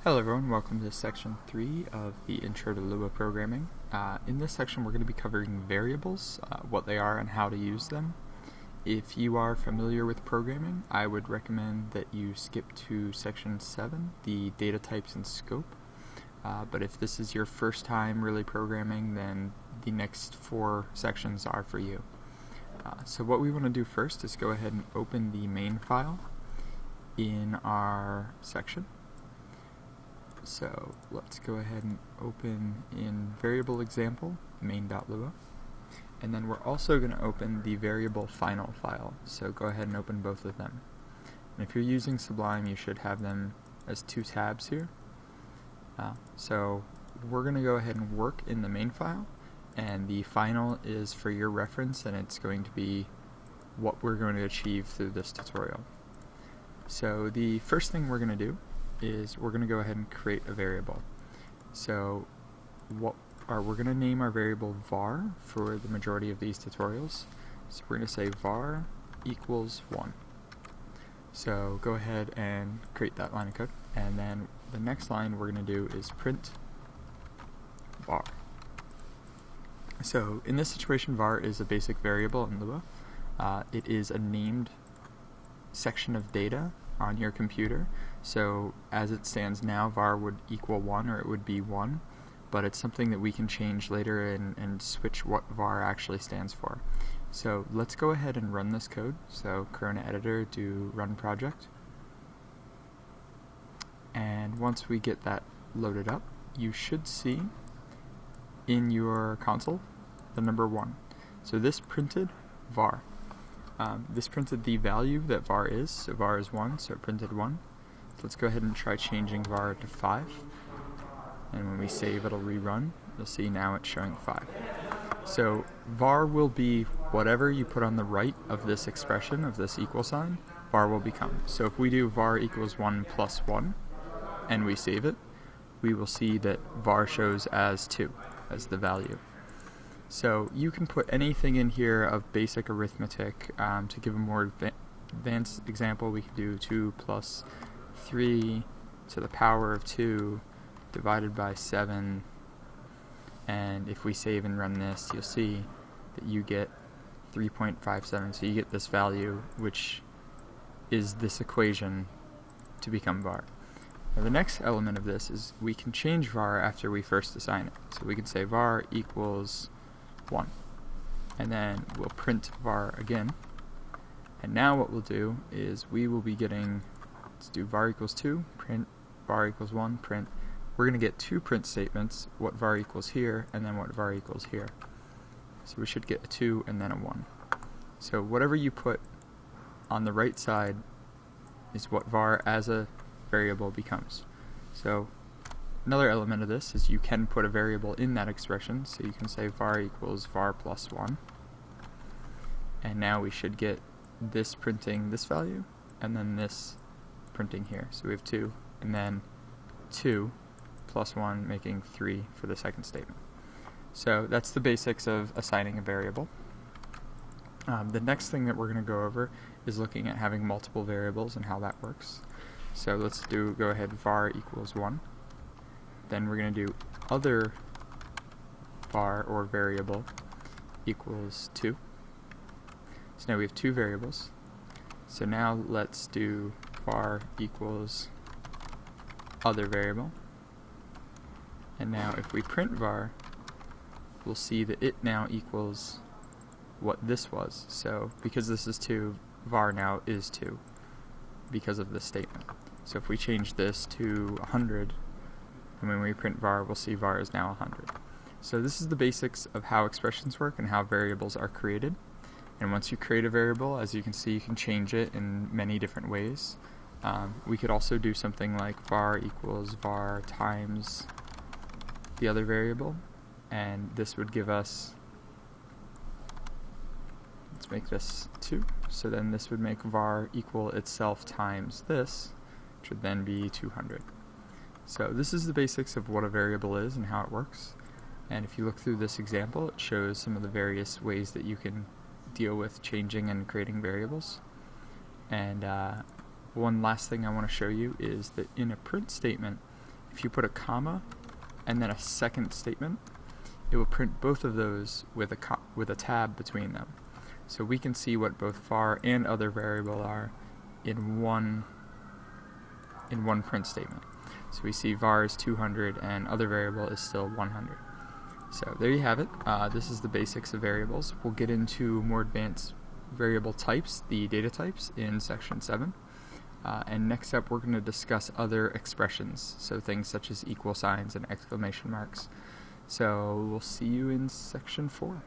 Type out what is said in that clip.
Hello everyone, welcome to section 3 of the Intro to Lua Programming. In this section we're going to be covering variables, what they are and how to use them. If you are familiar with programming, I would recommend that you skip to section 7, the data types and scope. But if this is your first time really programming, then the next 4 sections are for you. So what we want to do first is go ahead and open the main file in our section. So let's go ahead and open in variable example main.lua, and then we're also going to open the variable final file, so go ahead and open both of them. And if you're using Sublime, you should have them as 2 tabs here. So we're going to go ahead and work in the main file, and the final is for your reference, and it's going to be what we're going to achieve through this tutorial. So the first thing we're going to do is we're going to go ahead and create a variable. So we're going to name our variable var for the majority of these tutorials. So we're going to say var equals 1. So go ahead and create that line of code, and then the next line we're going to do is print var. So in this situation, var is a basic variable in Lua. It is a named section of data on your computer. So as it stands now, var would equal 1, or it would be 1, but it's something that we can change later and switch what var actually stands for. So let's go ahead and run this code. So Corona editor, do run project. And once we get that loaded up, you should see in your console the number 1. So this printed var. This printed the value that var is, so var is 1, so it printed 1. So let's go ahead and try changing var to 5. And when we save, it'll rerun. You'll see now it's showing 5. So var will be whatever you put on the right of this expression, of this equal sign, var will become. So if we do var equals 1 plus 1, and we save it, we will see that var shows as 2, as the value. So you can put anything in here of basic arithmetic. To give a more advanced example, we can do 2 plus 3 to the power of 2 divided by 7, and if we save and run this, you'll see that you get 3.57, so you get this value, which is this equation to become var. Now the next element of this is we can change var after we first assign it. So we can say var equals 1, and then we'll print var again, and now what we'll do is we will be getting, let's do var equals 2, print var equals 1, print. We're going to get 2 print statements, what var equals here and then what var equals here. So we should get a 2 and then a 1. So whatever you put on the right side is what var as a variable becomes. So another element of this is you can put a variable in that expression, so you can say var equals var plus 1, and now we should get this printing this value, and then this printing here. So we have 2, and then 2 plus 1 making 3 for the second statement. So that's the basics of assigning a variable. The next thing that we're going to go over is looking at having multiple variables and how that works. So let's go ahead var equals 1. Then we're going to do other var or variable equals 2. So now we have 2 variables. So now let's do var equals other variable. And now if we print var, we'll see that it now equals what this was. So because this is 2, var now is 2 because of this statement. So if we change this to 100, and when we print var, we'll see var is now 100. So this is the basics of how expressions work and how variables are created. And once you create a variable, as you can see, you can change it in many different ways. We could also do something like var equals var times the other variable, and this would give us, let's make this 2, so then this would make var equal itself times this, which would then be 200. So this is the basics of what a variable is and how it works. And if you look through this example, it shows some of the various ways that you can deal with changing and creating variables. And one last thing I want to show you is that in a print statement, If you put a comma and then a second statement, it will print both of those with a tab between them. So we can see what both var and other variable are in one print statement. So we see var is 200 and other variable is still 100. So there you have it. This is the basics of variables. We'll get into more advanced variable types, the data types, in section 7. And next up, we're going to discuss other expressions, so things such as equal signs and exclamation marks. So we'll see you in section 4.